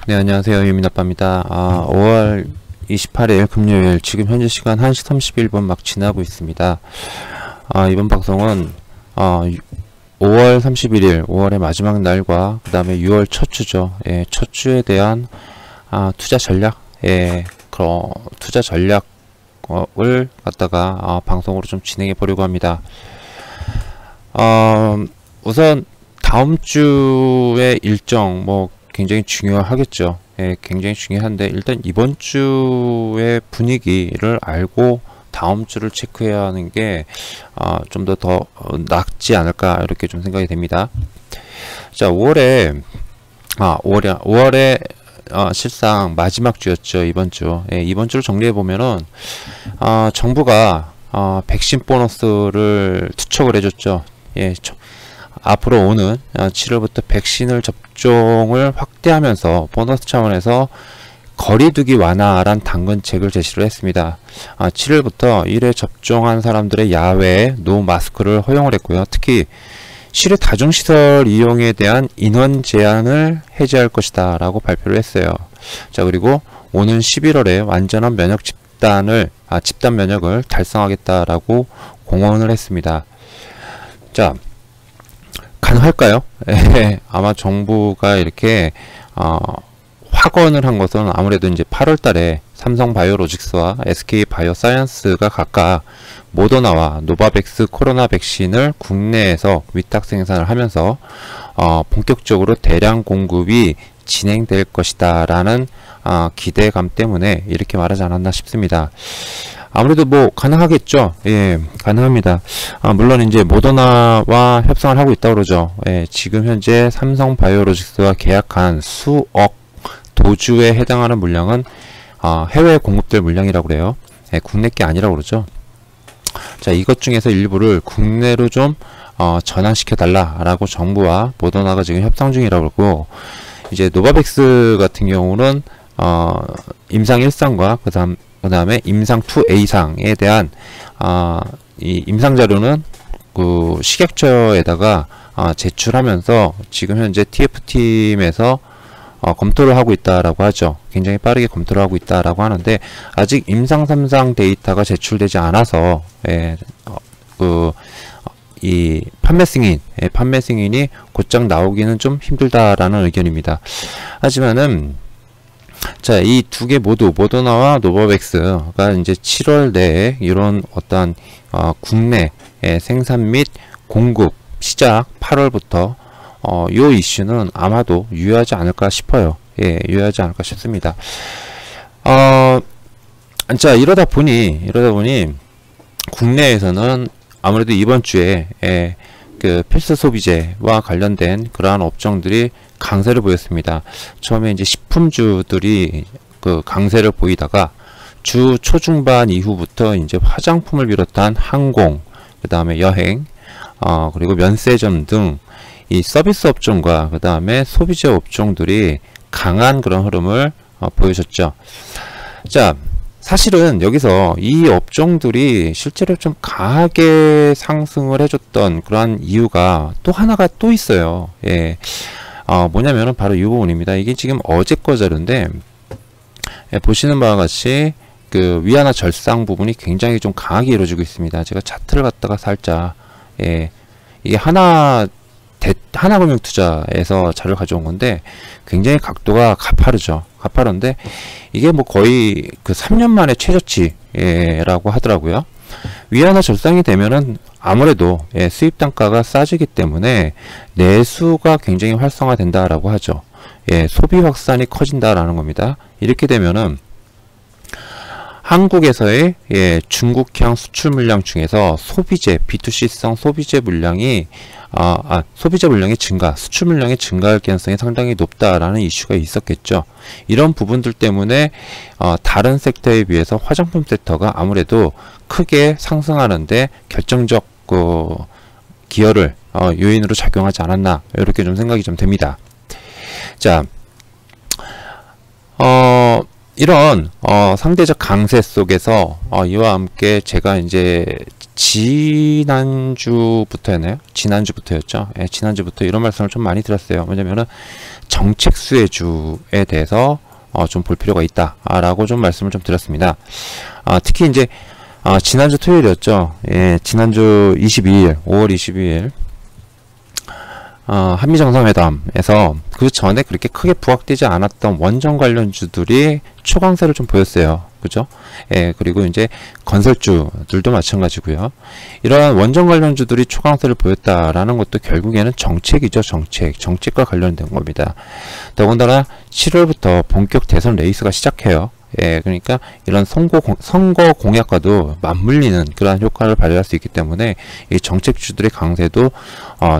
네, 안녕하세요. 유민아빠입니다. 5월 28일 금요일, 지금 현재 시간 1시 31분 막 지나고 있습니다. 이번 방송은 5월 31일, 5월의 마지막 날과 그 다음에 6월 첫 주죠. 예, 첫 주에 대한 투자 전략, 그런 투자 전략을 갖다가 방송으로 좀 진행해 보려고 합니다. 우선 다음 주의 일정 굉장히 중요하겠죠. 예, 굉장히 중요한데 일단 이번 주의 분위기를 알고 다음 주를 체크해야 하는 게 좀 더 낫지 않을까 이렇게 좀 생각이 됩니다. 자, 5월에 실상 마지막 주였죠. 이번 주. 예, 이번 주를 정리해 보면은 정부가 백신 보너스를 투척을 해줬죠. 예, 앞으로 오는 7월부터 백신을 접종을 확대하면서 보너스 차원에서 거리두기 완화란 당근책을 제시를 했습니다. 7월부터 1회 접종한 사람들의 야외 노 마스크를 허용을 했고요. 특히 실외 다중시설 이용에 대한 인원 제한을 해제할 것이다 라고 발표를 했어요. 자, 그리고 오는 11월에 완전한 면역 집단 면역을 달성하겠다라고 공언을 했습니다. 자, 가능할까요? 아마 정부가 이렇게 확언을 한 것은 아무래도 이제 8월 달에 삼성바이오로직스와 SK바이오사이언스가 각각 모더나와 노바백스 코로나 백신을 국내에서 위탁 생산을 하면서 본격적으로 대량 공급이 진행될 것이다 라는 기대감 때문에 이렇게 말하지 않았나 싶습니다. 아무래도 가능하겠죠. 예, 가능합니다. 물론 이제 모더나와 협상을 하고 있다고 그러죠. 예, 지금 현재 삼성바이오로직스와 계약한 수억 도주에 해당하는 물량은 해외에 공급될 물량이라고 그래요. 예, 국내 게 아니라고 그러죠. 자, 이것 중에서 일부를 국내로 좀 전환시켜 달라라고 정부와 모더나가 지금 협상 중이라고 그러고, 이제 노바백스 같은 경우는 임상 1상과 그 다음에 임상 2A상에 대한 이 임상 자료는 그 식약처에다가 제출하면서 지금 현재 TF팀에서 검토를 하고 있다라고 하죠. 굉장히 빠르게 검토를 하고 있다라고 하는데, 아직 임상 3상 데이터가 제출되지 않아서 이 판매 승인이 곧장 나오기는 좀 힘들다라는 의견입니다. 하지만은 자, 이 두 개 모두 모더나와 노바백스가 이제 7월 내에 이런 어떤 국내 생산 및 공급 시작 8월부터 요 이슈는 아마도 유효하지 않을까 싶어요. 예, 유효하지 않을까 싶습니다. 자, 이러다 보니 국내에서는 아무래도 이번 주에 그 필수 소비재와 관련된 그러한 업종들이 강세를 보였습니다. 처음에 이제 식품주들이 그 강세를 보이다가 주 초중반 이후부터 이제 화장품을 비롯한 항공, 그 다음에 여행, 그리고 면세점 등 이 서비스 업종과 그 다음에 소비재 업종들이 강한 그런 흐름을 보여줬죠. 자, 사실은 여기서 이 업종들이 실제로 좀 강하게 상승을 해줬던 그러한 이유가 또 하나가 또 있어요. 예. 뭐냐면은 바로 이 부분입니다. 이게 지금 어제 거 자료인데, 보시는 바와 같이 그 위안화 절상 부분이 굉장히 좀 강하게 이루어지고 있습니다. 제가 차트를 갖다가 살짝, 이게 하나금융투자에서 자료를 가져온 건데 굉장히 각도가 가파르죠. 가파른데 이게 거의 그 3년 만에 최저치라고 하더라고요. 위안화 절상이 되면은 아무래도 수입 단가가 싸지기 때문에 내수가 굉장히 활성화된다라고 하죠. 소비 확산이 커진다라는 겁니다. 이렇게 되면은 한국에서의 중국향 수출 물량 중에서 소비재, B2C성 소비재 물량이 소비재 물량의 증가, 수출 물량의 증가할 가능성이 상당히 높다라는 이슈가 있었겠죠. 이런 부분들 때문에 다른 섹터에 비해서 화장품 섹터가 아무래도 크게 상승하는데 결정적 기여를 요인으로 작용하지 않았나, 이렇게 좀 생각이 좀 됩니다. 자, 이런 상대적 강세 속에서 이와 함께 제가 이제 지난주부터였나요? 지난주부터였죠. 예, 지난주부터 이런 말씀을 좀 많이 드렸어요. 뭐냐면은 정책 수혜주에 대해서 좀 볼 필요가 있다라고 좀 말씀을 좀 드렸습니다. 특히 이제 지난주 토요일이었죠. 예, 지난주 22일, 5월 22일 한미정상회담에서 그 전에 그렇게 크게 부각되지 않았던 원전 관련주들이 초강세를 좀 보였어요. 그죠? 예, 그리고 이제 건설주들도 마찬가지고요. 이러한 원전 관련주들이 초강세를 보였다라는 것도 결국에는 정책이죠. 정책과 관련된 겁니다. 더군다나 7월부터 본격 대선 레이스가 시작해요. 예, 그러니까 이런 선거 공약과도 맞물리는 그러한 효과를 발휘할 수 있기 때문에 이 정책주들의 강세도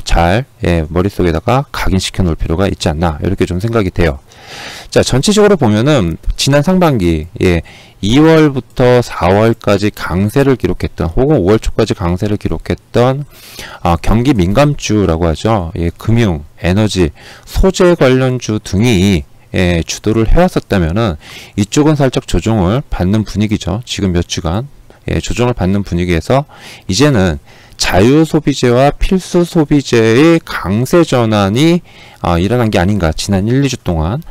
잘 머릿속에다가 각인시켜 놓을 필요가 있지 않나 이렇게 좀 생각이 돼요. 자, 전체적으로 보면은 지난 상반기 2월부터 4월까지 강세를 기록했던 혹은 5월 초까지 강세를 기록했던 경기 민감주라고 하죠. 금융, 에너지, 소재 관련주 등이 주도를 해왔었다면은 이쪽은 살짝 조정을 받는 분위기죠. 지금 몇 주간 조정을 받는 분위기에서 이제는 자유소비재와 필수소비재의 강세 전환이 일어난 게 아닌가 지난 1, 2주 동안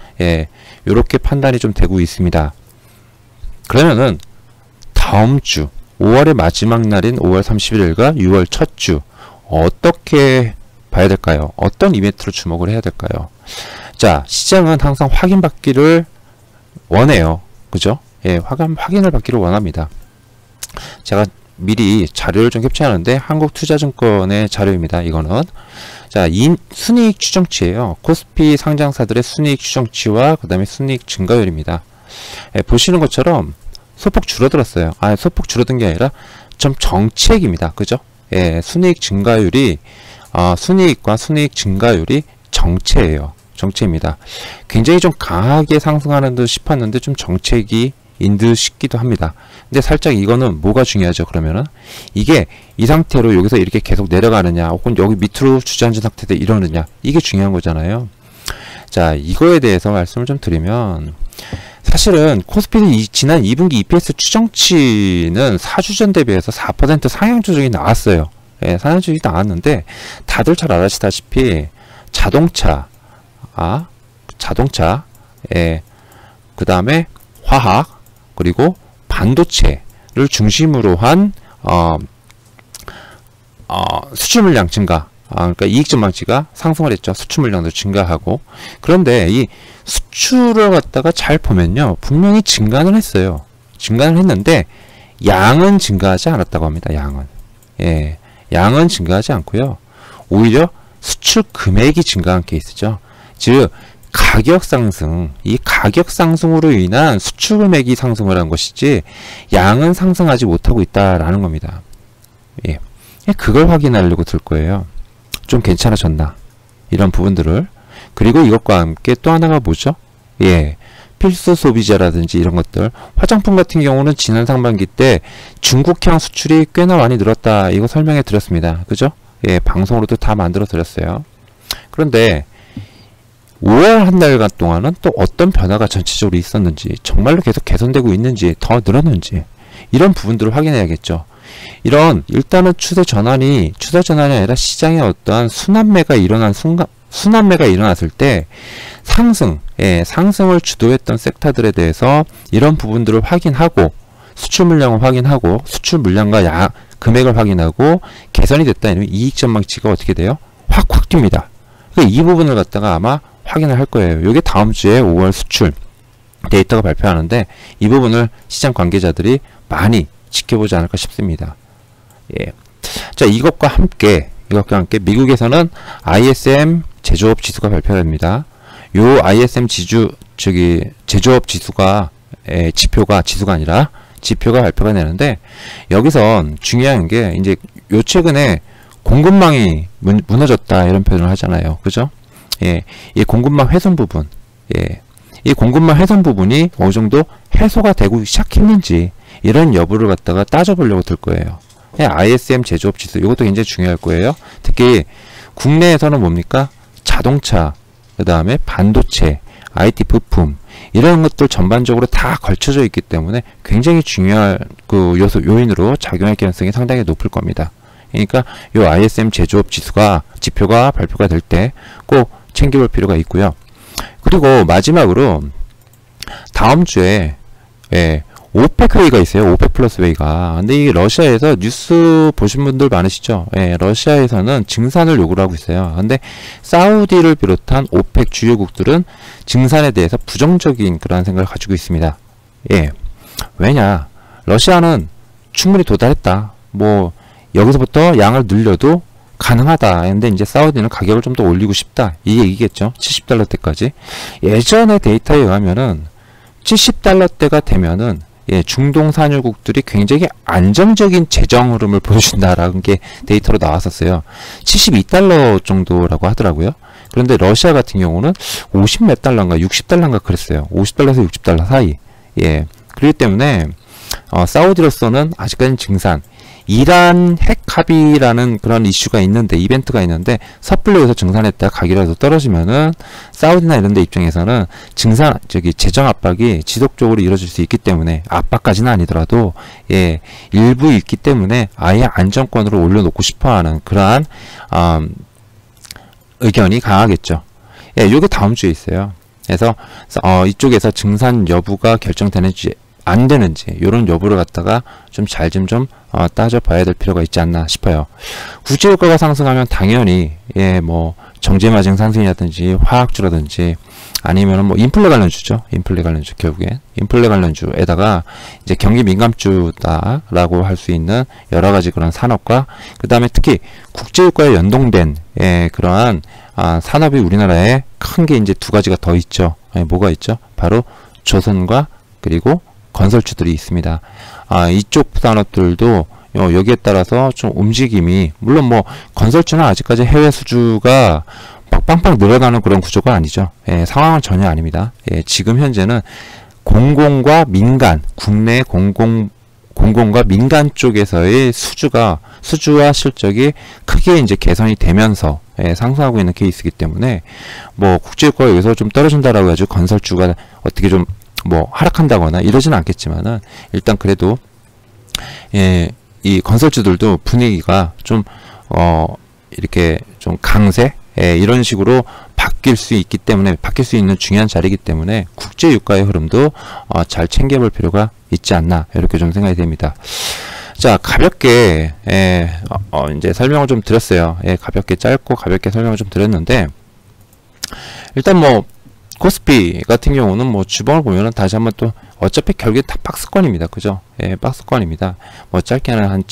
이렇게 판단이 좀 되고 있습니다. 그러면은 다음 주 5월의 마지막 날인 5월 31일과 6월 첫 주 어떻게 봐야 될까요? 어떤 이벤트로 주목을 해야 될까요? 자, 시장은 항상 확인받기를 원해요. 그죠? 예, 확인을 받기를 원합니다. 제가 미리 자료를 좀 캡처하는데 한국투자증권의 자료입니다. 이거는 자, 순이익 추정치예요. 코스피 상장사들의 순이익 추정치와 그 다음에 순이익 증가율입니다. 예, 보시는 것처럼 소폭 줄어들었어요. 소폭 줄어든 게 아니라 좀 정책입니다. 그죠? 예, 순이익 증가율이 순이익과 순이익 증가율이 정체예요. 정체입니다. 굉장히 좀 강하게 상승하는 듯 싶었는데 좀 정체기 인 듯 싶기도 합니다. 근데 살짝 이거는 뭐가 중요하죠? 그러면은 이게 이 상태로 여기서 이렇게 계속 내려가느냐 혹은 여기 밑으로 주저앉은 상태도 이러느냐 이게 중요한 거잖아요. 자, 이거에 대해서 말씀을 좀 드리면 사실은 코스피 지난 2분기 EPS 추정치는 4주 전 대비해서 4% 상향 조정이 나왔어요. 예, 상향 조정이 나왔는데 다들 잘 아시다시피 자동차, 그 다음에 화학, 그리고 반도체를 중심으로 한 수출 물량 증가, 그러니까 이익 전망치가 상승을 했죠. 수출 물량도 증가하고. 그런데 이 수출을 갖다가 잘 보면요, 분명히 증가는 했어요. 증가는 했는데 양은 증가하지 않았다고 합니다. 양은 증가하지 않고요. 오히려 수출 금액이 증가한 케이스죠. 즉 가격 상승, 이 가격 상승으로 인한 수출 금액이 상승을 한 것이지 양은 상승하지 못하고 있다라는 겁니다. 예, 그걸 확인하려고 들 거예요. 좀 괜찮아졌나 이런 부분들을. 그리고 이것과 함께 또 하나가 뭐죠? 예, 필수 소비재라든지 이런 것들. 화장품 같은 경우는 지난 상반기 때 중국향 수출이 꽤나 많이 늘었다, 이거 설명해 드렸습니다. 그죠? 예, 방송으로도 다 만들어 드렸어요. 그런데 5월 한 달간 동안은 또 어떤 변화가 전체적으로 있었는지, 정말로 계속 개선되고 있는지, 더 늘었는지, 이런 부분들을 확인해야겠죠. 이런 일단은 추세 전환이 아니라 시장에 어떠한 순환매가 일어났을 때 상승을 주도했던 섹터들에 대해서 이런 부분들을 확인하고, 수출 물량을 확인하고, 수출 물량과 금액을 확인하고 개선이 됐다 이러면 이익 전망치가 어떻게 돼요? 확 뜁니다. 그러니까 이 부분을 갖다가 아마 확인을 할 거예요. 이게 다음 주에 5월 수출 데이터가 발표하는데 이 부분을 시장 관계자들이 많이 지켜보지 않을까 싶습니다. 예. 자, 이것과 함께 미국에서는 ISM 제조업 지수가 발표됩니다. 요 ISM 제조업 지수가 지표가 아니라 지표가 발표가 되는데, 여기선 중요한 게 이제 요 최근에 공급망이 무너졌다 이런 표현을 하잖아요. 그죠? 예, 이 공급망 훼손 부분, 이 공급망 훼손 부분이 어느 정도 해소가 되고 시작했는지 이런 여부를 갖다가 따져보려고 들 거예요. ISM 제조업 지수, 이것도 굉장히 중요할 거예요. 특히 국내에서는 뭡니까? 자동차, 그 다음에 반도체, IT 부품, 이런 것들 전반적으로 다 걸쳐져 있기 때문에 굉장히 중요한 그 요인으로 작용할 가능성이 상당히 높을 겁니다. 그러니까 이 ISM 제조업 지표가 발표가 될 때 꼭 챙겨볼 필요가 있고요. 그리고 마지막으로 다음 주에 오펙 회의가 있어요. 오펙 플러스 회의가. 근데 이 러시아에서 뉴스 보신 분들 많으시죠? 러시아에서는 증산을 요구를 하고 있어요. 근데 사우디를 비롯한 오펙 주요국들은 증산에 대해서 부정적인 그런 생각을 가지고 있습니다. 왜냐? 러시아는 충분히 도달했다. 뭐 여기서부터 양을 늘려도 가능하다. 근데 이제 사우디는 가격을 좀 더 올리고 싶다. 이 얘기겠죠. 70달러대까지. 예전의 데이터에 의하면은 70달러대가 되면은 중동 산유국들이 굉장히 안정적인 재정 흐름을 보여준다라는 게 데이터로 나왔었어요. 72달러 정도라고 하더라고요. 그런데 러시아 같은 경우는 50 몇 달러인가 60달러인가 그랬어요. 50달러에서 60달러 사이. 그렇기 때문에 사우디로서는 아직까지는 증산. 이란 핵 합의라는 그런 이슈가 있는데, 이벤트가 있는데, 섣불리 해서 증산했다가 가격이라도 떨어지면은, 사우디나 이런 데 입장에서는 재정 압박이 지속적으로 이루어질 수 있기 때문에, 압박까지는 아니더라도, 일부 있기 때문에 아예 안정권으로 올려놓고 싶어 하는 그러한, 의견이 강하겠죠. 요게 다음 주에 있어요. 그래서, 이쪽에서 증산 여부가 결정되는지, 안 되는지 이런 여부를 갖다가 좀 잘 좀 따져봐야 될 필요가 있지 않나 싶어요. 국제유가가 상승하면 당연히 뭐 정제마진 상승이라든지 화학주라든지 아니면은 뭐 인플레 관련주죠. 인플레 관련주 결국엔 인플레 관련주에다가 이제 경기 민감주다라고 할 수 있는 여러 가지 그런 산업과 그 다음에 특히 국제유가에 연동된 그러한 산업이 우리나라에 큰 게 이제 두 가지가 더 있죠. 뭐가 있죠? 바로 조선과 그리고 건설주들이 있습니다. 이쪽 산업들도 여기에 따라서 좀 움직임이, 물론 뭐 건설주는 아직까지 해외 수주가 막 빵빵 늘어나는 그런 구조가 아니죠. 상황은 전혀 아닙니다. 지금 현재는 공공과 민간, 국내 공공과 민간 쪽에서의 수주와 실적이 크게 이제 개선이 되면서 상승하고 있는 케이스이기 때문에 뭐 국제유가가 여기서 좀 떨어진다라고 해가지고 건설주가 어떻게 좀 뭐 하락한다거나 이러진 않겠지만은 일단 그래도 이 건설주들도 분위기가 좀 이렇게 좀 강세 이런 식으로 바뀔 수 있기 때문에, 바뀔 수 있는 중요한 자리이기 때문에 국제 유가의 흐름도 잘 챙겨볼 필요가 있지 않나 이렇게 좀 생각이 됩니다. 자, 가볍게 이제 설명을 좀 드렸어요. 가볍게 짧고 가볍게 설명을 좀 드렸는데, 일단 뭐 코스피 같은 경우는 뭐 주봉을 보면은 다시 한번 또 어차피 결국에 다 박스권입니다. 그죠? 박스권입니다. 뭐 짧게는 한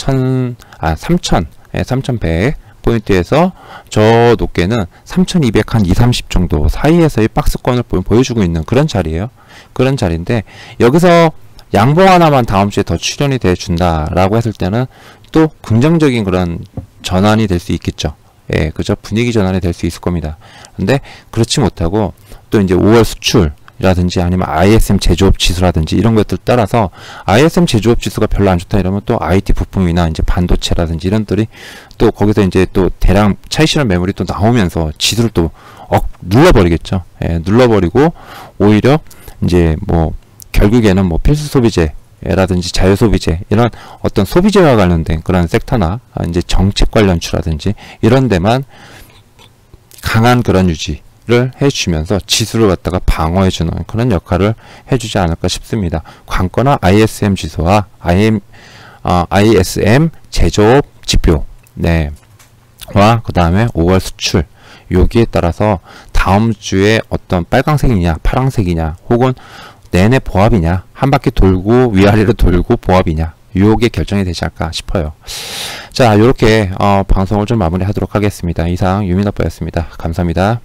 3100 포인트에서 저 높게는 3200 한 230 정도 사이에서의 박스권을 보여주고 있는 그런 자리예요. 그런 자리인데, 여기서 양봉 하나만 다음 주에 더 출현이 돼 준다라고 했을 때는 또 긍정적인 그런 전환이 될 수 있겠죠. 그죠? 분위기 전환이 될 수 있을 겁니다. 근데 그렇지 못하고 또 이제 5월 수출이라든지 아니면 ISM 제조업 지수라든지 이런 것들 따라서, ISM 제조업 지수가 별로 안 좋다 이러면 또 IT 부품이나 이제 반도체라든지 이런들이 또 거기서 이제 또 대량 차익 실현 매물이 또 나오면서 지수를 또 눌러버리겠죠. 눌러버리고 오히려 이제 뭐 결국에는 뭐 필수 소비재라든지 자유 소비재, 이런 어떤 소비재와 관련된 그런 섹터나 이제 정책 관련주라든지 이런 데만 강한 그런 유지를 해주면서 지수를 갖다가 방어해주는 그런 역할을 해주지 않을까 싶습니다. 관건은 ISM 지수와 ISM 제조업 지표, 와 그 다음에 5월 수출, 여기에 따라서 다음 주에 어떤 빨강색이냐 파랑색이냐 혹은 내내 보합이냐, 한 바퀴 돌고 위아래로 돌고 보합이냐, 요게 결정이 되지 않을까 싶어요. 자, 요렇게 방송을 좀 마무리하도록 하겠습니다. 이상 유민아빠였습니다. 감사합니다.